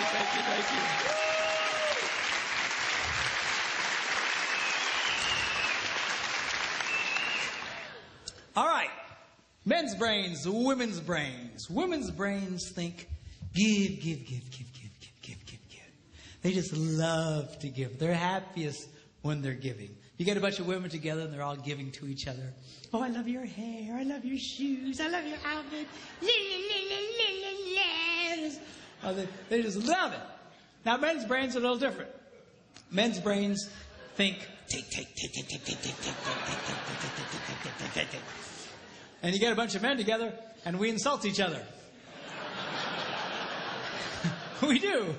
Thank you. All right. Men's brains, women's brains. Women's brains think, give, give, give, give, give, give, give, give, give. They just love to give. They're happiest when they're giving. You get a bunch of women together and they're all giving to each other. Oh, I love your hair. I love your shoes. I love your outfit. Oh, they just love it. Now, men's brains are a little different. Men's brains think, take. And you get a bunch of men together and we insult each other. We do.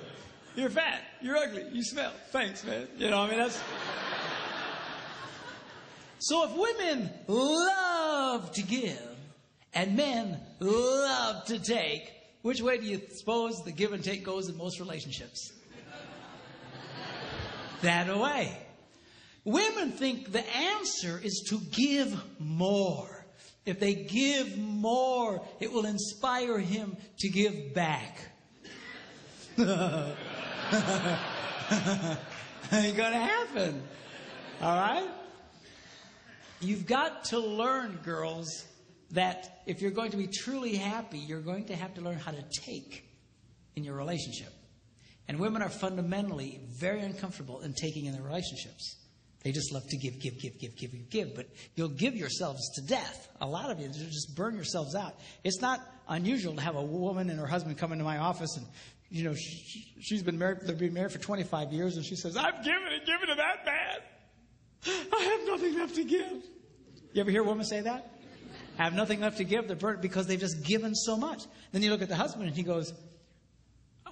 You're fat. You're ugly. You smell. Thanks, man. That's... So if women love to give and men love to take, which way do you suppose the give and take goes in most relationships? That way. Women think the answer is to give more. If they give more, it will inspire him to give back. Ain't gonna happen. All right? You've got to learn, girls, that if you're going to be truly happy, you're going to have to learn how to take in your relationship. And women are fundamentally very uncomfortable in taking in their relationships. They just love to give. But you'll give yourselves to death. A lot of you just burn yourselves out. It's not unusual to have a woman and her husband come into my office and, she's been married, they've been married for 25 years, and she says, I've given it that bad. I have nothing left to give. You ever hear a woman say that? I have nothing left to give. They're burnt because they've just given so much. Then you look at the husband and he goes,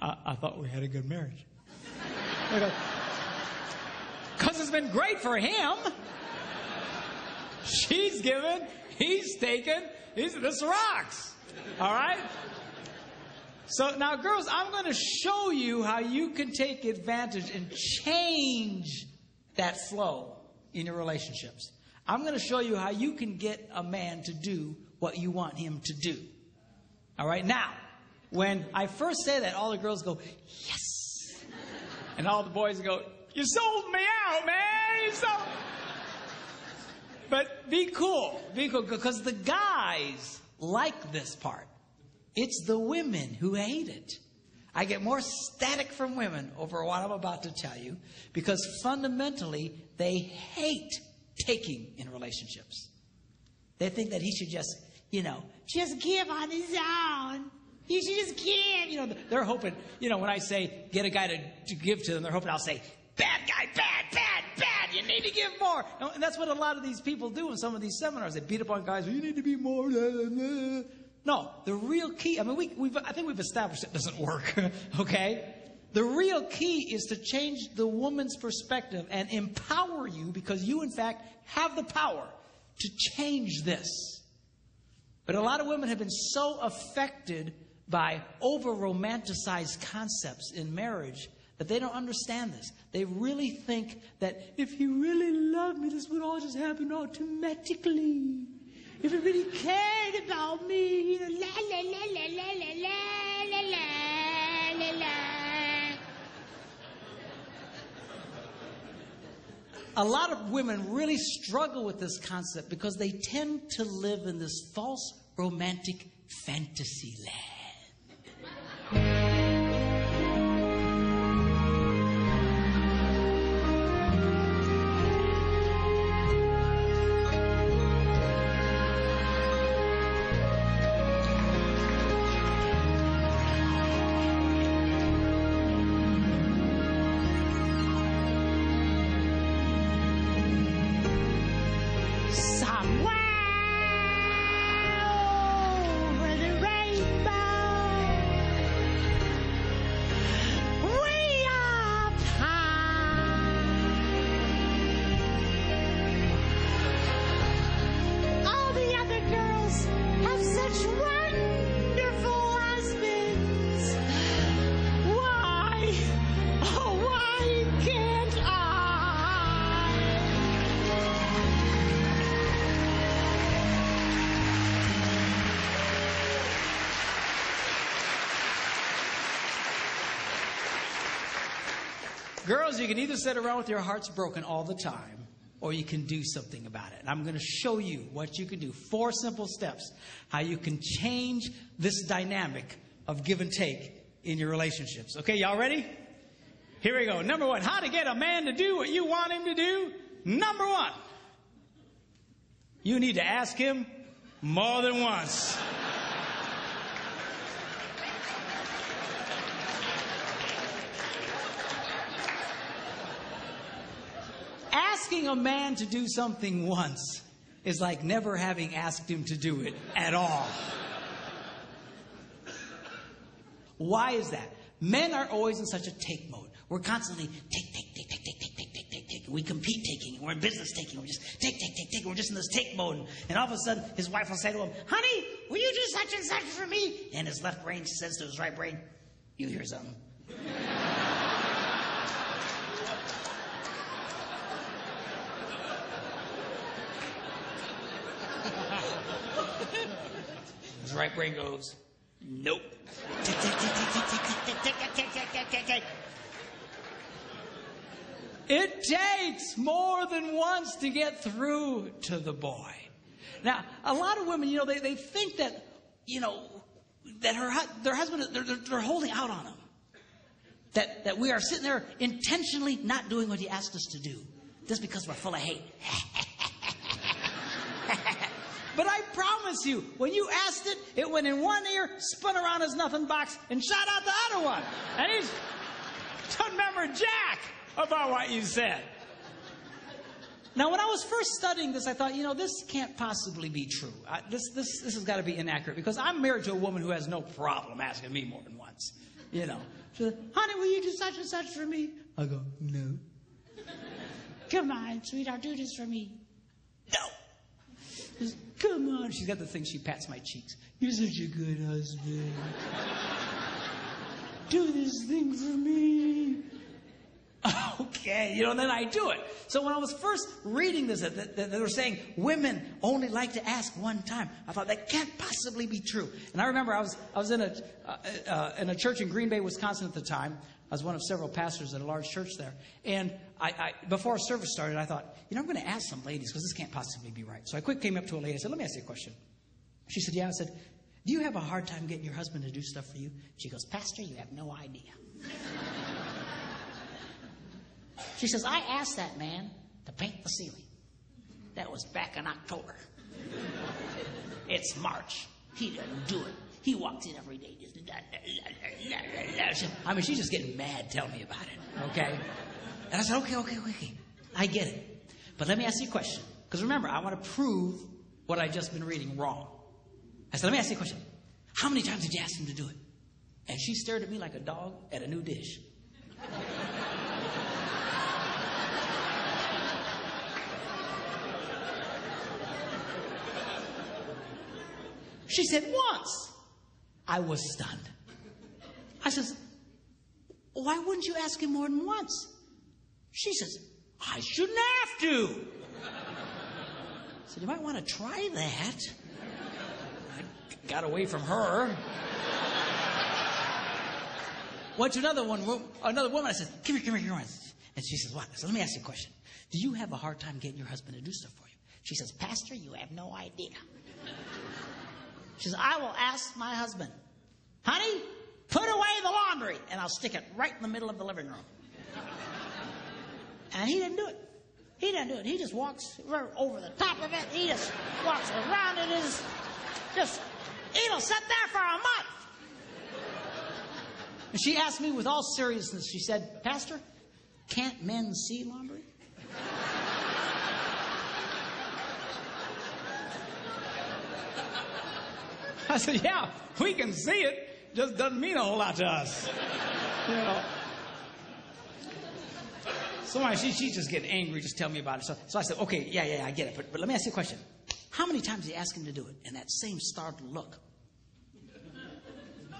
I thought we had a good marriage. Because it's been great for him. She's given, he's taken, this rocks. All right? So now, girls, I'm going to show you how you can take advantage and change that flow in your relationships. I'm going to show you how you can get a man to do what you want him to do. All right? Now, when I first say that, all the girls go, yes. And all the boys go, you sold me out, man. You sold. But be cool, because the guys like this part. It's the women who hate it. I get more static from women over what I'm about to tell you because fundamentally they hate taking in relationships. They think that he should just give on his own. He should just give. They're hoping, when I say get a guy to give to them, they're hoping I'll say, bad guy, bad. You need to give more. And that's what a lot of these people do in some of these seminars. They beat up on guys. You need to be more. No, the real key. I mean, I think we've established it doesn't work. Okay, the real key is to change the woman's perspective and empower you because you, in fact, have the power to change this. But a lot of women have been so affected by over-romanticized concepts in marriage that they don't understand this. They really think that if he really loved me, this would all just happen automatically. If he really cared about me, la la la la la la la la la la. A lot of women really struggle with this concept because they tend to live in this false romantic fantasy land. Somewhere over the rainbow. Girls, you can either sit around with your hearts broken all the time, or you can do something about it. And I'm going to show you what you can do. 4 simple steps, how you can change this dynamic of give and take in your relationships. Okay, y'all ready? Here we go. Number 1, how to get a man to do what you want him to do. Number 1, you need to ask him more than once. Asking a man to do something once is like never having asked him to do it at all. Why is that? Men are always in such a take mode. We're constantly take. We compete taking. We're in business taking. We're just take. We're just in this take mode. And all of a sudden, his wife will say to him, honey, will you do such and such for me? And his left brain says to his right brain, you hear something. His right brain goes, nope. It takes more than once to get through to the boy. Now, a lot of women, they think that, that their husband, they're holding out on them. That we are sitting there intentionally not doing what he asked us to do. Just because we're full of hate. But I promise you, when you asked it, it went in one ear, spun around his nothing box, and shot out the other one. And he doesn't remember jack about what you said. Now, when I was first studying this, I thought, this can't possibly be true. This has got to be inaccurate, because I'm married to a woman who has no problem asking me more than once. She said, honey, will you do such and such for me? I go, no. Come on, sweetheart, do this for me. No. Says, come on. She's got the thing, she pats my cheeks. You're such a good husband. Do this thing for me. Okay, then I do it. So when I was first reading this, that they were saying women only like to ask one time, I thought that can't possibly be true. And I remember I was in a church in Green Bay, Wisconsin at the time. I was one of several pastors at a large church there. And I before service started, I thought, I'm going to ask some ladies, because this can't possibly be right. So I came up to a lady. I said, let me ask you a question. She said, yeah. I said, do you have a hard time getting your husband to do stuff for you? She goes, Pastor, you have no idea. She says, I asked that man to paint the ceiling. That was back in October. It's March. He doesn't do it. He walks in every day. She's just getting mad telling me about it, okay? And I said, okay. I get it. But let me ask you a question. Because remember, I want to prove what I've just been reading wrong. I said, let me ask you a question. How many times did you ask him to do it? And she stared at me like a dog at a new dish. She said, once. I was stunned. I says, why wouldn't you ask him more than once? She says, I shouldn't have to. I said, you might want to try that. I got away from her. Went to another woman. I said, come here. And she says, what? I said, let me ask you a question. Do you have a hard time getting your husband to do stuff for you? She says, Pastor, you have no idea. She says, I will ask my husband, honey, put away the laundry, and I'll stick it right in the middle of the living room. And he didn't do it. He just walks over the top of it. He just walks around it. It'll sit there for a month. And she asked me with all seriousness, she said, Pastor, can't men see laundry? I said, yeah, we can see it. Just doesn't mean a whole lot to us. So she's just getting angry. Just tell me about it. So I said, okay, yeah, I get it. But let me ask you a question. How many times did you ask him to do it? And that same startled look.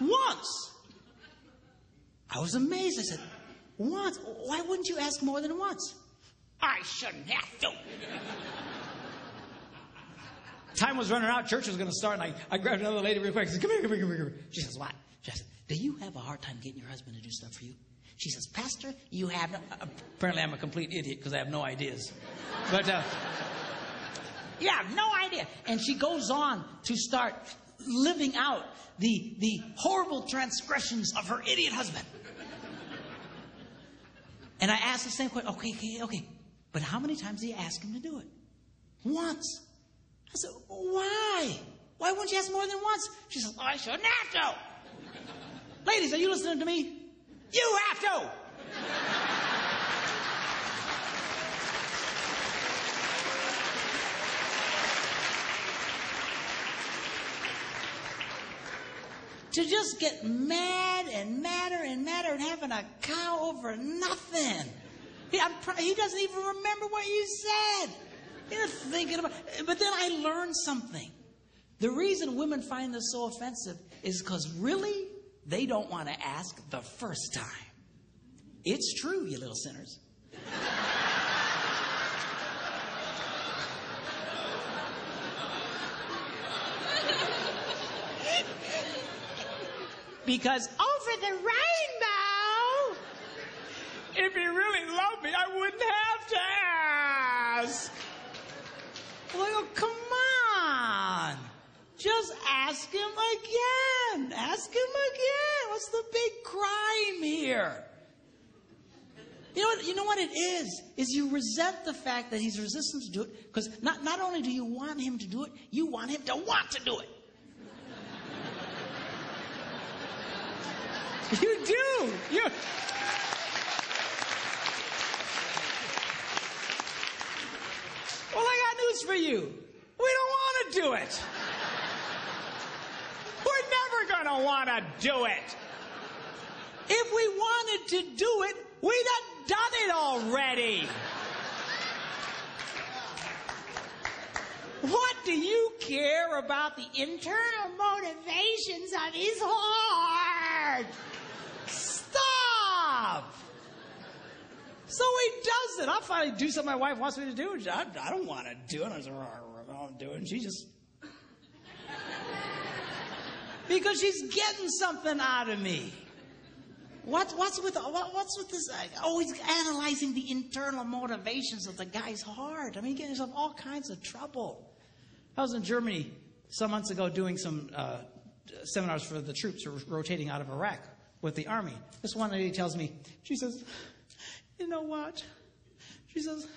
Once. I was amazed. I said, once? Why wouldn't you ask more than once? I shouldn't have to. Time was running out. Church was going to start. And I grabbed another lady real quick. I said, come here. She says, what? She said, do you have a hard time getting your husband to do stuff for you? She says, Pastor, you have no... Apparently I'm a complete idiot because I have no ideas. But, yeah, no idea. And she goes on to start living out the horrible transgressions of her idiot husband. And I asked the same question. Okay. But how many times did you ask him to do it? Once. I said, why? Why wouldn't you ask more than once? She says, I shouldn't have to. Ladies, are you listening to me? You have to. To just get mad and madder and madder and having a cow over nothing. He doesn't even remember what you said. You're thinking about it. But then I learned something. The reason women find this so offensive is because really they don't want to ask the first time. It's true, you little sinners. Because over the rainbow, if he really loved me, I wouldn't have to ask. Well, come on. Just ask him again. Ask him again. What's the big crime here? You know what it is you resent the fact that he's resistant to do it, because not only do you want him to do it, you want him to want to do it. You do. Well, I got news for you. We don't want to do it. We're never going to want to do it. If we wanted to do it, we'd have done it already. What do you care about the internal motivations of his heart? Stop! So he does it. I'll finally do something my wife wants me to do. I don't want to do it. I say, I don't do it. And she just... Because she's getting something out of me. What's with this? Always analyzing the internal motivations of the guy's heart. I mean, getting yourself all kinds of trouble. I was in Germany some months ago doing some seminars for the troops who were rotating out of Iraq with the army. This one lady tells me, she says, you know what? She says,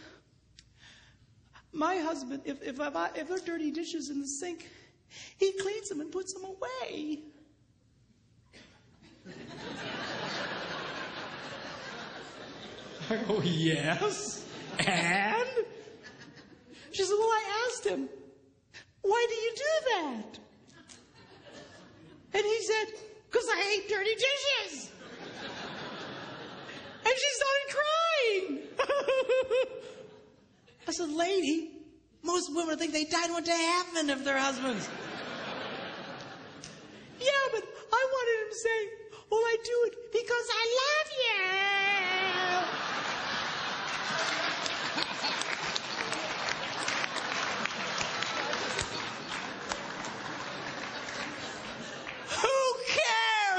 my husband, if there are dirty dishes in the sink, he cleans them and puts them away. I go, yes, and? She said, well, I asked him, why do you do that? And he said, because I hate dirty dishes. And she started crying. I said, lady, most women think they died and went to heaven if their husbands. Yeah, but I wanted him to say, well, I do it because I love you.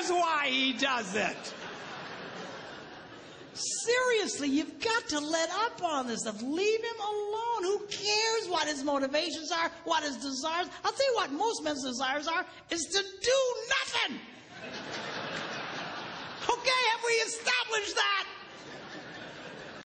Why he does it. Seriously, you've got to let up on this stuff. Leave him alone. Who cares what his motivations are, what his desires? I'll tell you what most men's desires are, is to do nothing. Okay, have we established